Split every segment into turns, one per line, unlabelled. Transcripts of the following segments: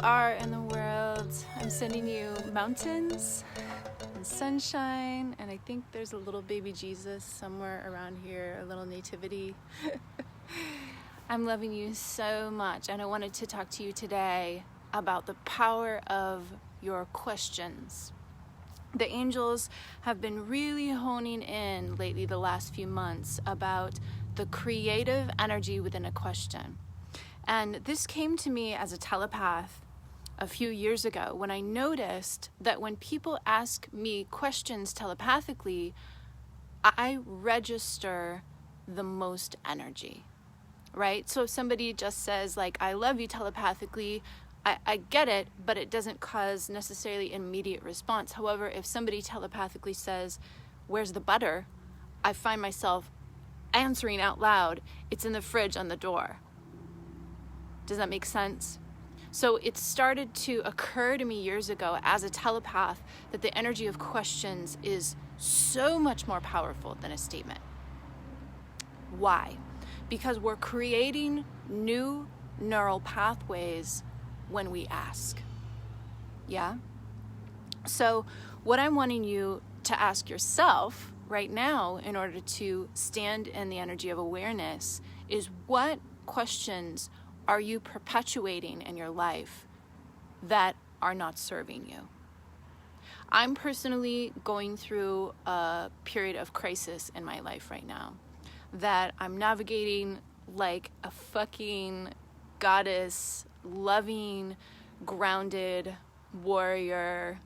are in the world, I'm sending you mountains and sunshine, and I think there's a little baby Jesus somewhere around here, a little nativity. I'm loving you so much, and I wanted to talk to you today about the power of your questions. The angels have been really honing in lately, the last few months, about the creative energy within a question. And this came to me as a telepath a few years ago when I noticed that when people ask me questions telepathically, I register the most energy, right? So if somebody just says, like, I love you telepathically, I get it, but it doesn't cause necessarily immediate response. However, if somebody telepathically says, where's the butter? I find myself answering out loud, it's in the fridge on the door. Does that make sense? So it started to occur to me years ago as a telepath that the energy of questions is so much more powerful than a statement. Why? Because we're creating new neural pathways when we ask. Yeah? So what I'm wanting you to ask yourself right now in order to stand in the energy of awareness is, what questions are you perpetuating in your life that are not serving you? I'm personally going through a period of crisis in my life right now that I'm navigating like a fucking goddess, loving, grounded warrior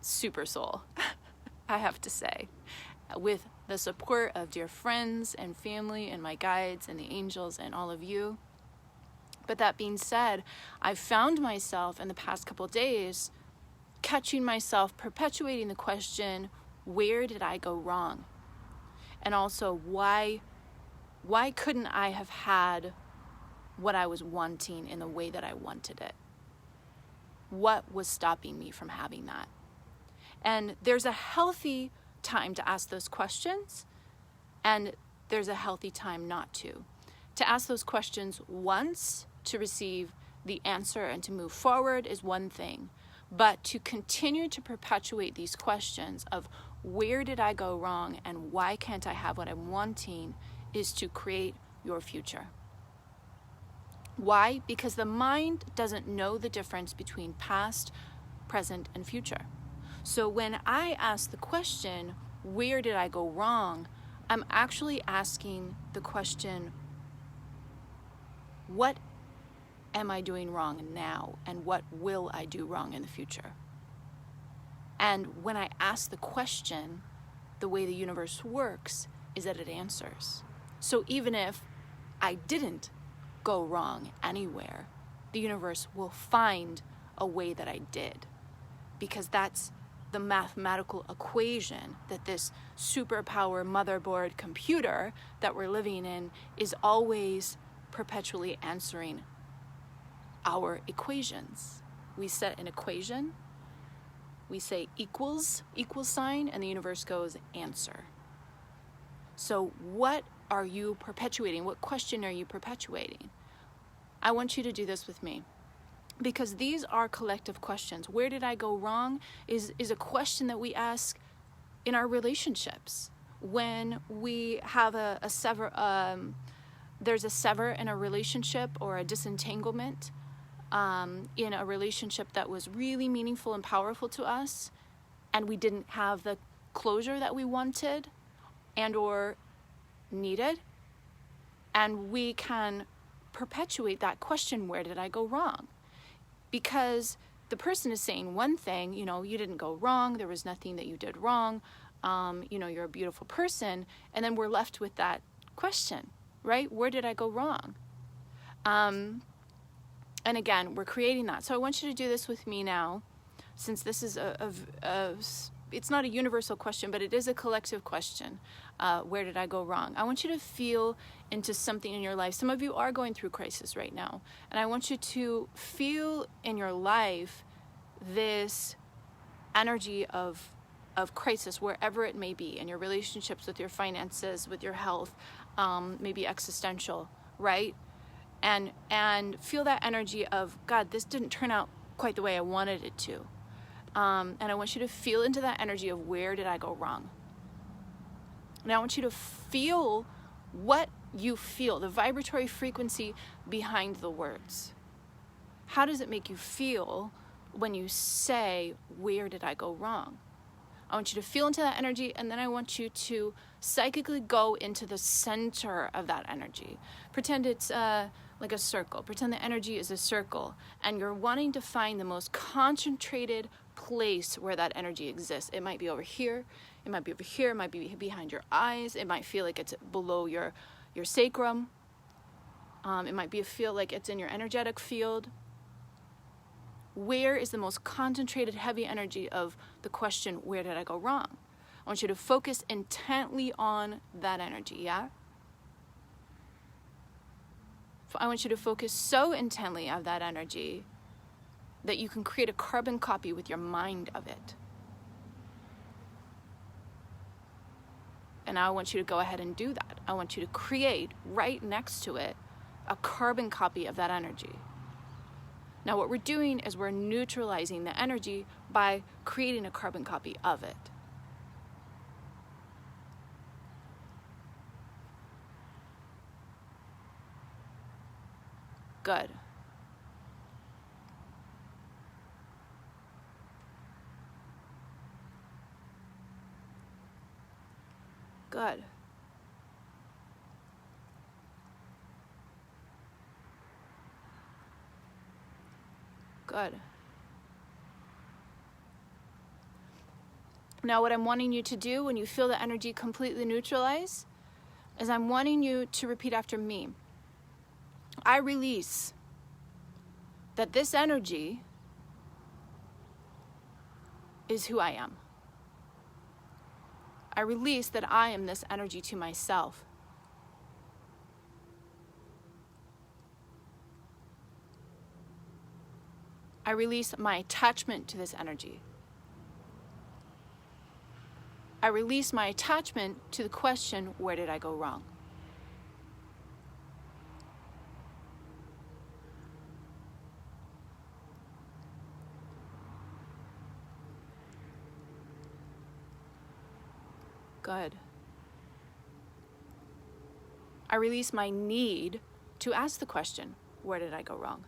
super soul, I have to say, with the support of dear friends and family and my guides and the angels and all of you. But that being said, I found myself in the past couple of days catching myself perpetuating the question, where did I go wrong? And also, why couldn't I have had what I was wanting in the way that I wanted it? What was stopping me from having that? And there's a healthy time to ask those questions, and there's a healthy time not to. To ask those questions once to receive the answer and to move forward is one thing, but to continue to perpetuate these questions of where did I go wrong and why can't I have what I'm wanting is to create your future. Why? Because the mind doesn't know the difference between past, present, and future. So when I ask the question, where did I go wrong? I'm actually asking the question, what am I doing wrong now? And what will I do wrong in the future? And when I ask the question, the way the universe works is that it answers. So even if I didn't go wrong anywhere, the universe will find a way that I did, because that's the mathematical equation that this superpower motherboard computer that we're living in is always perpetually answering our equations. We set an equation, we say equals sign, and the universe goes answer. So what are you perpetuating? What question are you perpetuating? I want you to do this with me, because these are collective questions. Where did I go wrong is a question that we ask in our relationships. When we have there's a sever in a relationship or a disentanglement in a relationship that was really meaningful and powerful to us, and we didn't have the closure that we wanted and or needed, and we can perpetuate that question, where did I go wrong? Because the person is saying one thing, you didn't go wrong, there was nothing that you did wrong, you're a beautiful person, and then we're left with that question, right? Where did I go wrong? And again, we're creating that. So I want you to do this with me now, since this is it's not a universal question, but it is a collective question. Where did I go wrong? I want you to feel into something in your life. Some of you are going through crisis right now, and I want you to feel in your life this energy of crisis, wherever it may be, in your relationships, with your finances, with your health, maybe existential, right? and feel that energy of, God, this didn't turn out quite the way I wanted it to. And I want you to feel into that energy of, where did I go wrong? And I want you to feel what you feel, the vibratory frequency behind the words. How does it make you feel when you say, where did I go wrong? I want you to feel into that energy, and then I want you to psychically go into the center of that energy. Pretend it's like a circle. Pretend the energy is a circle, and you're wanting to find the most concentrated place where that energy exists. It might be over here, it might be over here, it might be behind your eyes, it might feel like it's below your sacrum, it might feel like it's in your energetic field. Where is the most concentrated, heavy energy of the question, where did I go wrong? I want you to focus intently on that energy, yeah? I want you to focus so intently on that energy that you can create a carbon copy with your mind of it. And I want you to go ahead and do that. I want you to create right next to it a carbon copy of that energy. Now what we're doing is we're neutralizing the energy by creating a carbon copy of it. Good. Good. Good. Now what I'm wanting you to do when you feel the energy completely neutralize is I'm wanting you to repeat after me. I release that this energy is who I am. I release that I am this energy to myself. I release my attachment to this energy. I release my attachment to the question, where did I go wrong? Good. I release my need to ask the question, where did I go wrong?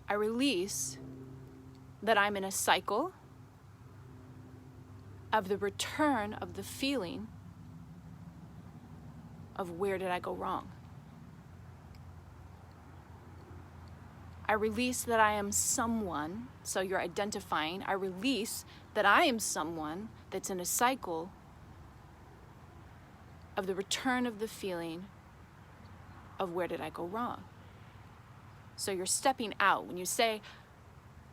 I release that I'm in a cycle of the return of the feeling of where did I go wrong. I release that I am someone, so you're identifying. I release that I am someone that's in a cycle of the return of the feeling of where did I go wrong. So you're stepping out. When you say,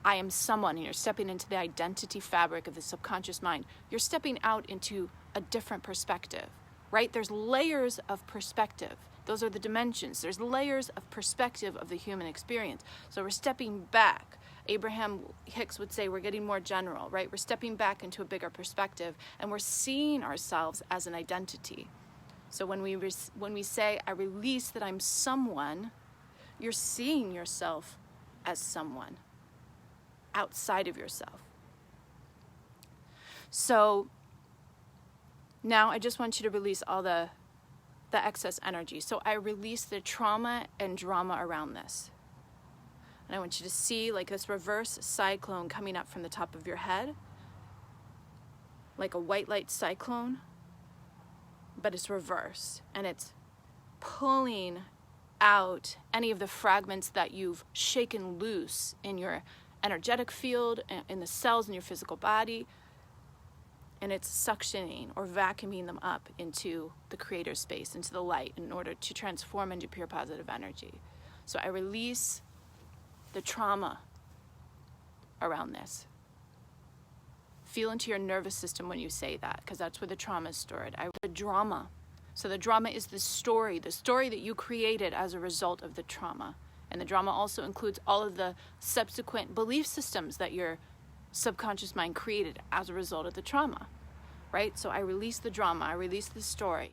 I am someone, and you're stepping into the identity fabric of the subconscious mind, you're stepping out into a different perspective, right? There's layers of perspective. Those are the dimensions. There's layers of perspective of the human experience. So we're stepping back. Abraham Hicks would say we're getting more general, right? We're stepping back into a bigger perspective, and we're seeing ourselves as an identity. So when we say, I release that I'm someone, you're seeing yourself as someone outside of yourself. So now I just want you to release all the excess energy. So I release the trauma and drama around this. And I want you to see like this reverse cyclone coming up from the top of your head, like a white light cyclone, but it's reverse, and it's pulling out any of the fragments that you've shaken loose in your energetic field, in the cells in your physical body, and it's suctioning or vacuuming them up into the creator space, into the light, in order to transform into pure positive energy. So I release the trauma around this. Feel into your nervous system when you say that, because that's where the trauma is stored. The drama. So the drama is the story that you created as a result of the trauma. And the drama also includes all of the subsequent belief systems that your subconscious mind created as a result of the trauma. right? So I release the drama, I release the story.